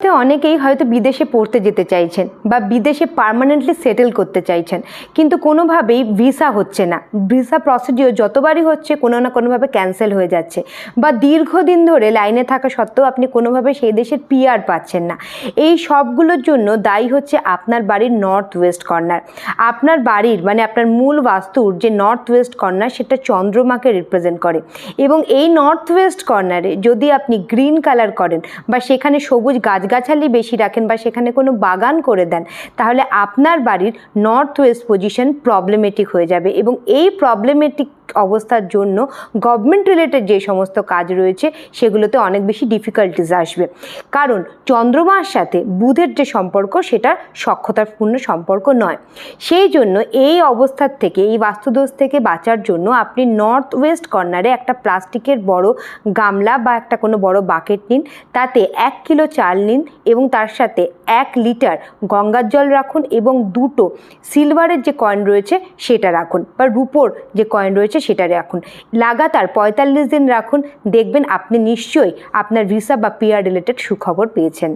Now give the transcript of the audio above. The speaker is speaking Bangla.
মুহূর্তে অনেকেই হয়তো বিদেশে পড়তে যেতে চাইছেন বা বিদেশে পার্মানেন্টলি সেটেল করতে চাইছেন, কিন্তু কোনোভাবেই ভিসা হচ্ছে না। ভিসা প্রসিডিওর যতবারই হচ্ছে কোনো না কোনোভাবে ক্যান্সেল হয়ে যাচ্ছে, বা দীর্ঘদিন ধরে লাইনে থাকা সত্ত্বেও আপনি কোনোভাবে সেই দেশের পিআর পাচ্ছেন না। এই সবগুলোর জন্য দায়ী হচ্ছে আপনার বাড়ির নর্থ ওয়েস্ট কর্নার। আপনার বাড়ির মানে আপনার মূল বাস্তুর যে নর্থ ওয়েস্ট কর্নার সেটা চন্দ্রমাকে রিপ্রেজেন্ট করে, এবং এই নর্থ ওয়েস্ট কর্নারে যদি আপনি গ্রিন কালার করেন বা সেখানে সবুজ গাছগাছালি বেশি রাখেন বা সেখানে কোনো বাগান করে দেন, তাহলে আপনার বাড়ির নর্থ ওয়েস্ট পজিশন প্রবলেমেটিক হয়ে যাবে, এবং এই প্রবলেমেটিক অবস্থার জন্য গভর্নমেন্ট রিলেটেড যে সমস্ত কাজ রয়েছে সেগুলোতে অনেক বেশি ডিফিকাল্টিস আসবে। কারণ চন্দ্রমার সাথে বুধের যে সম্পর্ক সেটা সক্ষতাপূর্ণ সম্পর্ক নয়। সেই জন্য এই অবস্থার থেকে, এই বাস্তুদোষ থেকে বাঁচার জন্য আপনি নর্থ ওয়েস্ট কর্নারে একটা প্লাস্টিকের বড় গামলা বা একটা কোনো বড় বাকেট নিন, তাতে 1 কিলো চাল নিন এবং তার সাথে 1 লিটার গঙ্গার জল রাখুন এবং 2টো সিলভারের যে কয়েন রয়েছে সেটা রাখুন, বা রূপোর যে কয়েন রয়েছে সেটা রাখুন। লাগাতার 45 দিন রাখুন, দেখবেন আপনি নিশ্চয়ই আপনার ভিসা বা পিআর রিলেটেড সুখবর পেয়েছেন।